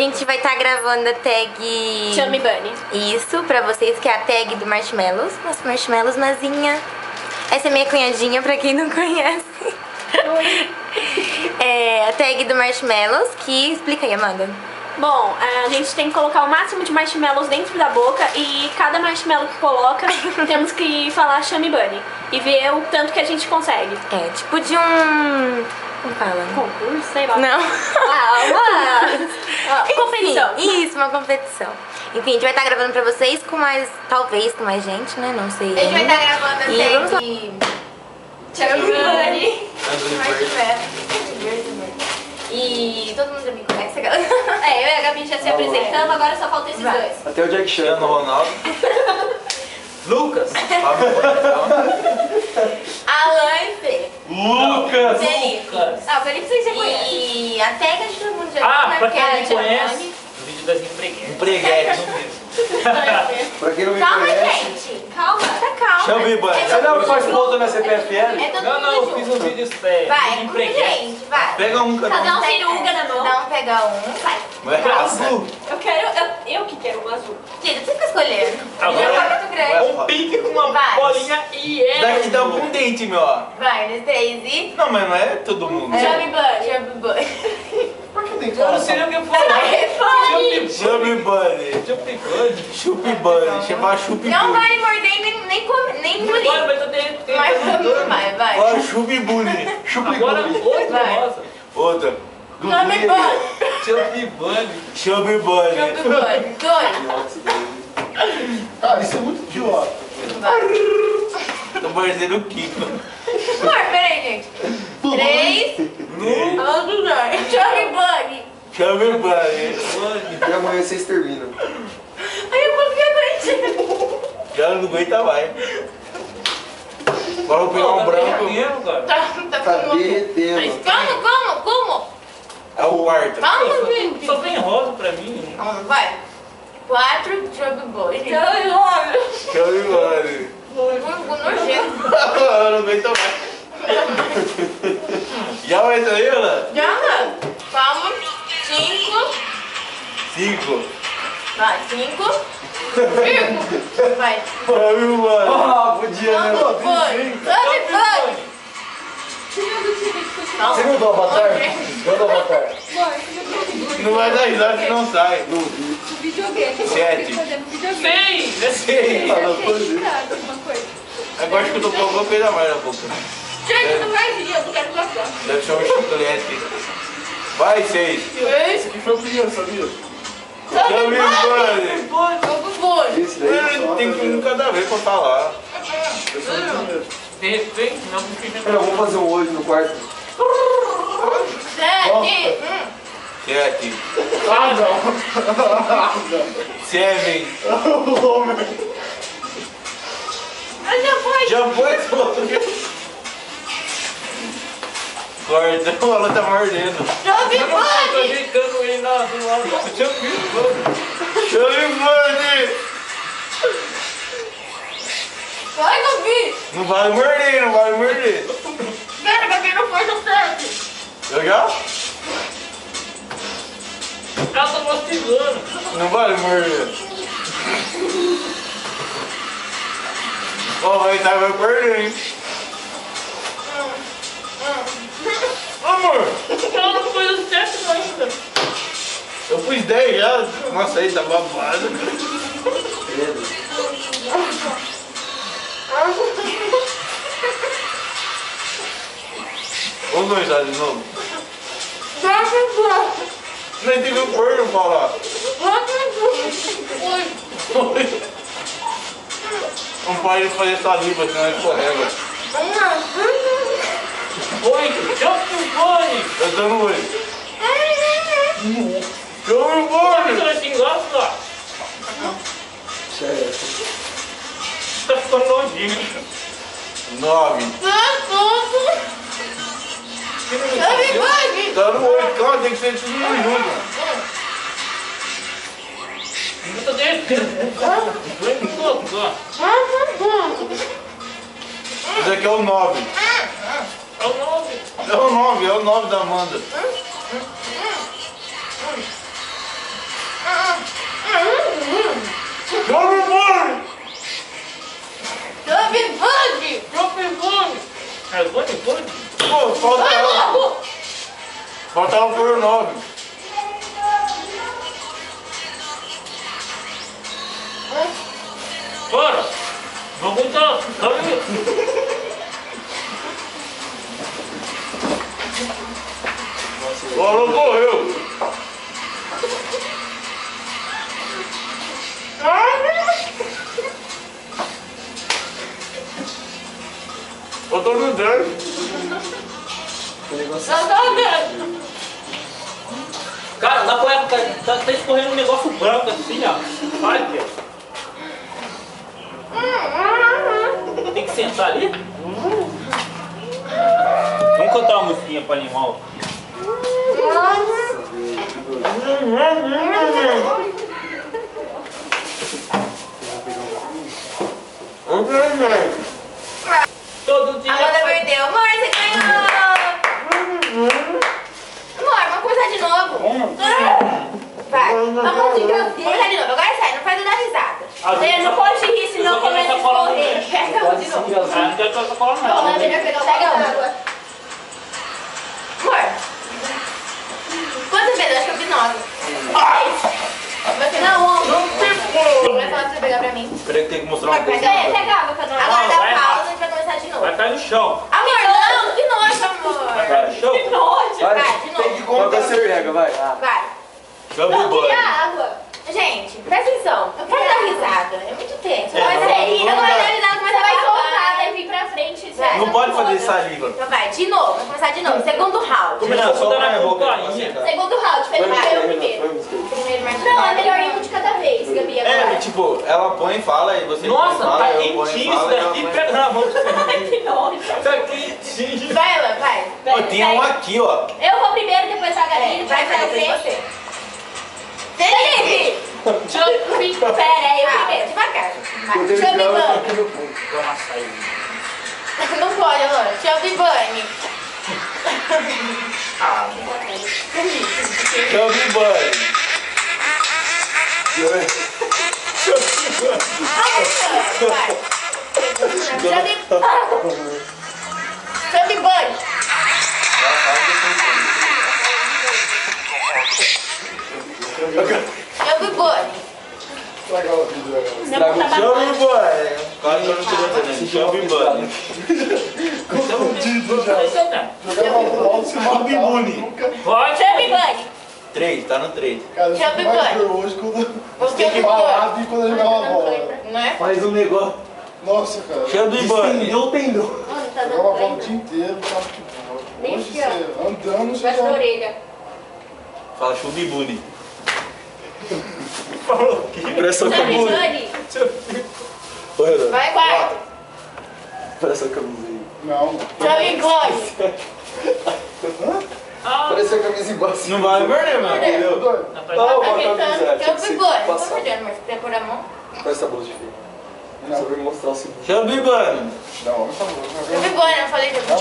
gente vai estar gravando a tag Chame Bunny. Isso, pra vocês, que é a tag do Marshmallows. Nossa, Marshmallows, Mazinha. Essa é minha cunhadinha, pra quem não conhece. Oi. É a tag do Marshmallows, que... Explica aí, Amanda. Bom, a gente tem que colocar o máximo de marshmallows dentro da boca e cada marshmallow que coloca temos que falar Chame Bunny e ver o tanto que a gente consegue. É, tipo de um... Como fala? Concurso, sei lá. Não. Competição. Enfim, isso, uma competição. Enfim, a gente vai estar gravando pra vocês com mais... Talvez com mais gente, né? Não sei. A gente vai estar gravando a tag Chame Bunny. E todo mundo já me conhece, galera? É, eu e a Gabi já se apresentamos, agora só faltam esses dois. Até o Jack Chan. Ronaldo. Lucas. Alan e Fê. Lucas. Felipe. Ah, o Felipe vocês já conhecem. E a tag acho que todo mundo já Pra quem não Tia conhece, Mami. o vídeo das empreguetes. Empreguetes. Pra quem não me Calma, conhece. gente. Calma. Tá calma. Chame Bunny. É Você todo não mundo faz junto. ponto na CPFL? É todo Não, mundo eu junto. fiz um vídeo sério. Vai, com Empreguete. gente, vai. Pega um cada Cada um. um ciruga na mão. Não, pega um, vai. Vai azul. Eu quero, eu que quero um azul. Tira, você fica escolhendo. Agora Já tá muito grande. Um pique com uma Vai. bolinha e é. Daqui dá um dente, meu. Ó. Vai, nos três e... Não, mas não é todo mundo. Chame Bunny. Chame Bunny. Por que tem que Eu falar não sei essa- o que eu falo. Chame Bunny. Chupi Bunny. Chupi Bunny. Chama Chupi Não Bunny. vale morder nem comer, nem engolir. Agora vai ter. Mas vai. Fala Chupi Bunny. Chupi Agora Bunny. outra Vai. rosa. Outra. Chame Bunny. Chupi Bunny. Chame Bunny. Chame Bunny. Dois. Ah, isso é muito idiota. Tô parecendo o Kiko. Amor, peraí, gente. Três. Vamos dos dois. Chame Bunny. Chame Bunny. Bunny. E amanhã vocês terminam. Ai, eu vou ficar doentinha. Já não aguenta mais. Agora eu vou pegar um branco. Tá Tá com... derretendo. Como? É o quarto. Vamos, gente. Só tem rosa pra mim. Vamos, vai. 4, Chame Bunny. Chame Bunny. Nojento. Eu não aguento mais. Já vai sair, Ana? Já, mano. Vamos. 5. 5. Vai, 5. Vai. Chame Bunny. Ah, podia, né? Vamos, Bunny. Chame Bunny. Você viu do Avatar? Viu do Avatar? Não vai dar risada que não sai. Não vi. Videogame. 7. Videogame. É 6. Falou coisa. Alguma coisa. Agora acho que eu tô com alguma coisa a mais na boca. Gente, não vai rir, eu não quero gostar. Deve ser um chiclete. Vai, 6. 6. E foi primeiro, sabia? Chame Bunny. Vamos, Bunny. Esse daí só. Tem que ir um cada vez pra falar. Eu sou o primeiro. De repente, não porque Pera, vamos fazer um hoje no quarto. 7. 7. Ah, não. 7. Mas já foi. Já foi, Corta, ela tá mordendo. Chame Eu não tô Bunny. gritando ele lá do lado. Chame Bunny. Chame Bunny. Vai, Gabi. Não vai morder, não vai morder. Pera, Gabi, não foi no 7. Eu já? Ela tá mastigando. Não vai morder. Ó, vai estar vai perder, hein? Amor, ela não fez o 7 ainda. Eu pus 10 já. Nossa, aí tá babado. Vamos gostar de novo. Nem teve um corno pra falar. Não pode fazer saliva, senão escorrega. Oi, chame eu tô no oi. Chame o Bunny! Você vai xingar, cara? Sério. Tá ficando nojinho. 9. Chame Bunny. Tá no 8, calma, tem que ser tudo junto. Eu tô descendo. Vem me colocar. Esse aqui é o 9. É o 9. É o 9 da Amanda. Chubby Bunny! Chubby Bunny! Chubby Bunny! É Bunny, Bunny? Pô, falta ela. Falta ela por 9. Bora! Vamos então! O Alan correu. Eu tô no 10. Cara, na cueca tá escorrendo um negócio branco assim, ó. Olha aqui, ó. Tem que sentar ali? Vamos cantar uma musiquinha pra animal. Todo dia. Amanda perdeu. Amor, você ganhou! Amor, vamos começar de novo. Vai. Vamos começar de novo. Agora sai, não faz eu dar risada. Não pode rir, senão começa a escorrer. Pega um de novo. Ah, não quero que essa cola não. Não, é melhor pegar uma água. Amor, quantas vezes? Acho que eu vi 9. Você não, 11. Vai falar pra você pegar pra mim. Peraí que tem que mostrar uma coisa. Pega água pra nós. Agora dá vai pausa, a gente vai começar de novo. Vai cair no chão. Amor, não, que nojo, amor. Vai cair no chão. Vai, de novo. Tem que contar. Você pega, vai. Vai. Chubby Eu Bunny. queria água. Gente, presta atenção. Eu quero dar risada. É muito tenso. É, Mas não, aí, não não vai dá. dar risada, mas Você vai soltar, soltar. vai vir pra frente. Vai. Não pode fazer saliva. Então vai, de novo. Vamos começar de novo. Segundo round. Não, só Tá põe na a boca. campainha. Segundo round. Felipe ganhou primeiro. Primeiro, mas não, é melhor ir um de cada vez, Gabi, agora. É, tipo, ela põe e fala e você Nossa, fala, tá eu ponho e quentinho isso falo, e ela daqui. põe. Pega na mão. Que nojo. Tá quentinho. Vai, ela, vai. Ó, tem um aqui, ó. Eu vou primeiro, depois a Gabi, É, vai, depois depois você. você. Felipe! Pera aí, eu primeiro, devagar. Vai, Chubby Bunny. Toma açaí. Não pode, amor. Chubby Bunny. Chubby Bunny. Vai. Chubby Bunny. Chubby Bunny. Chubby Bunny. Quase eu não tô entendendo. Chubby Bunny. Chubby Bunny. Pode. Chubby Bunny. 3, tá no 3. Cara, Chubby isso mais Bunny. hoje quando Você tem que falar e quando eu jogar uma bola. Não é? Faz um negócio. Nossa, cara. Chubby Bunny. Mano, tá Jogar uma bola o dando dia inteiro, tá de boa. Nem Hoje aqui, ó. você andando, você Embaixo da já... orelha. Fala Chubby Bunny. Falou que impressão que Chubby eu Bunny. Vai, quarto. Parece a camisa aí. Não. Chubby Bunny. Parece a camisa embaixo. Não vai perder, mano. Entendeu? Não, Tá uma camisa. gritando. Tinha que Chubby ser Bunny. Não tô passado. perdendo, mas se tem por a mão. Parece a bolsa de fio. Só pra me mostrar o segundo. Chubby Bunny. Não, por favor. Chubby Bunny, eu falei de Não,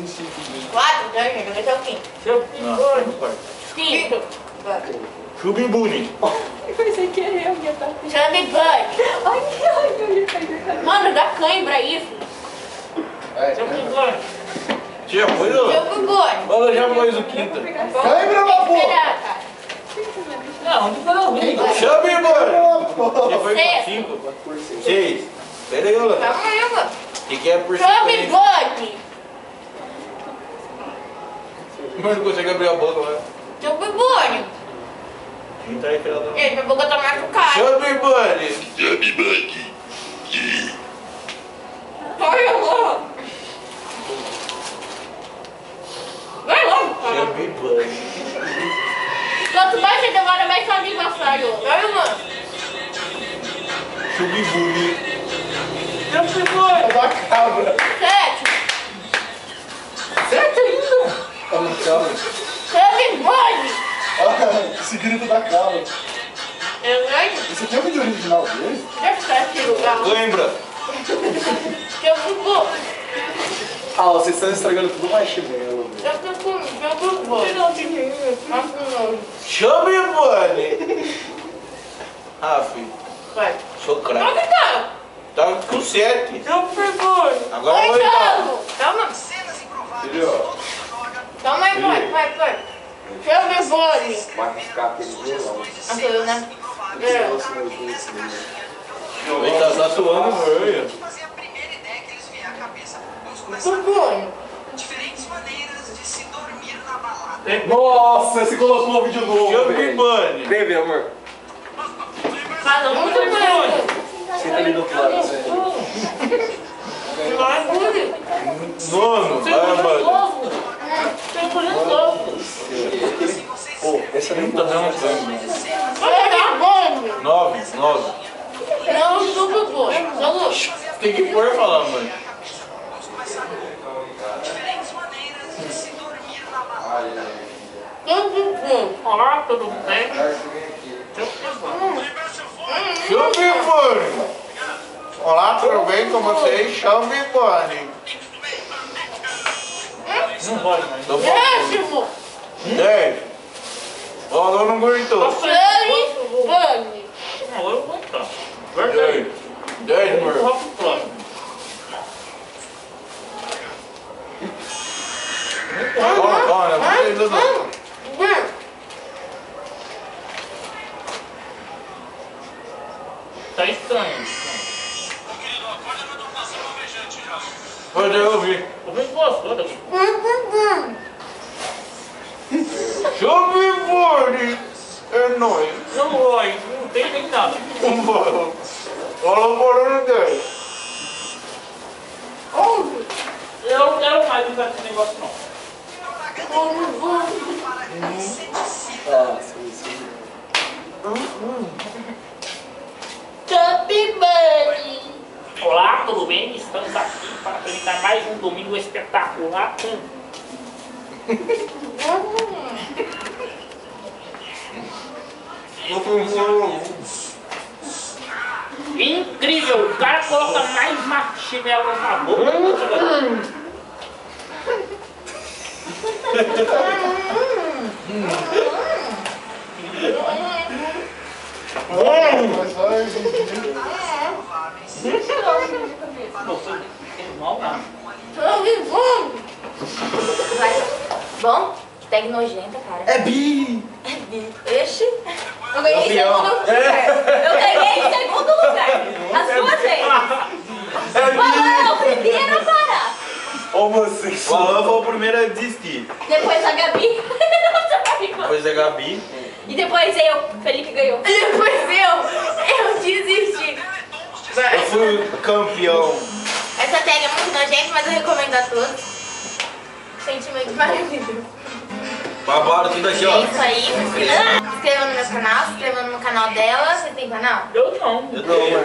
isso aqui. 4, já joguei até o fim. Não, não pode. 5. Chubby Bunny. Foi sem querer, eu ia estar. Chubby Bunny. Eu ia cair. Mano, dá cãibra isso. É, Já foi, ô? Chubby Bunny. Ela já pôs o quinto. Cãibra na boca. Esperar, cara. Não, onde foi alguém? Chubby Bunny. Já foi Seis. com 5? 6. Pera aí, Lana. Calma aí, mano. O que é por Chubby 5? Bunny. Mas não consegue abrir a boca, vai. Chubby Bunny. Quem tá aí que ela não... Gente, minha boca tá machucada. Chubby Bunny. Olha lá. Vai logo, cara. Chubby Bunny. Quanto mais você demora, mais sua língua sai, ó. Olha, mano. Chubby Bunny. Chubby Bunny. Da cabra. 7. 7 ainda. Tá no cabra. Chubby Bunny. Esse grito da cabra. Eu ganho. Esse aqui é o vídeo original dele? Deixa eu ficar aqui no lugar. Lembra? Eu fico. Ah, vocês estão estragando tudo marshmallow. Eu fico. Chame, Bunny. Ah, filho. Vai. Sou Onde craque. tá? Tá com 7. Eu fico. Agora Vai, vai dar. Thiago. Calma. Filho, Calma aí, vai. Eu me vou. vai ficar aquele violão. Ah, sou eu, né? Esse negócio não é isso, né? Ele tá suando, velho. Fazer a primeira ideia que eles vêm à cabeça. Vamos Eu começar fico. diferentes maneiras de se dormir na balada. Nossa, você colocou um vídeo novo, Chame, velho. Bunny. Vem ver, amor. Cada um Muito tem bem. Senta ali do outro lado, velho. Vai, Bunny. Nono, vai, Bunny. Pô, essa nem Tá dando sangue. Vai, Bunny. 9. Não, eu fico. Tem que pôr e falar, mãe. Diferentes maneiras de se dormir na balada. Eu fico. Olá, tudo bem? Chame, Bunny. Olá, tudo bem com vocês? Chame, Bunny. Não pode mais. Tô falando. Décimo. 10. O aluno não aguentou. Seis. Bunny. Não, eu vou entrar. Verdade. 10, Eu amor. vou pro próximo. Calma, não precisa não. Tá estranho. Pode ouvir. Eu nem gosto, olha. Chame, Bunny. É nóis. Não vai, não tem nem nada. Olha o barulho 10. Eu não quero mais usar esse negócio, não. Ah, sim. Chubby Bunny. Olá, tudo bem? Estamos aqui para apresentar mais um domingo espetacular. Incrível! O cara coloca mais marshmallow na boca. Mas vai, Você tem mal, não? Vai. Bom? Tag nojenta, cara. É bi! Ixi. Eu ganhei Campeão. segundo lugar. Eu ganhei segundo lugar. As duas vezes. O Alan é o primeiro a parar. O Homossexual. Alan foi o primeiro a desistir. Depois a Gabi. Depois a Gabi. E depois eu. Felipe ganhou. E depois eu desisti. Eu fui o campeão. Essa tag é muito nojenta, mas eu recomendo a todos. Sentimento maravilhoso. Babado tudo aqui, É ó. isso aí. Se inscreva no meu canal, se inscreva no canal dela. Você tem canal? Eu não. Eu tenho.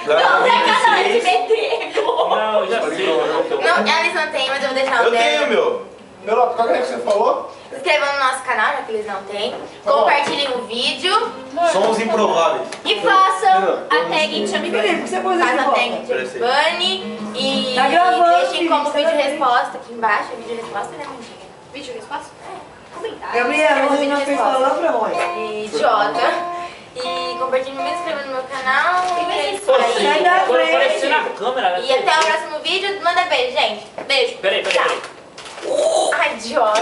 Não, tem canal 26. SBT. Não, já sei. Não, eles não têm, mas eu vou deixar o Eu dela. tenho, meu. Pela qual é que você falou? Se inscreva no nosso canal, já que eles não têm. Compartilhem o vídeo. Somos improváveis. E façam a tag Chame Bunny. Você pôs aqui Façam a de tag volta. Chame Bunny. E Tá gravando, deixem como filho, vídeo tá vendo? resposta aqui embaixo. Vídeo resposta, né, Mandinha? Vídeo resposta? É, comentário. Gabriela, Vídeo hoje não fez resposta. palavra onde? Idiota. E compartilhem o vídeo, se inscreva no meu canal. E é isso aí. Sai da Quando frente. aparecer na câmera, né? E até o próximo vídeo. Manda beijo, gente. Beijo. Peraí. Tchau. Ai, idiota.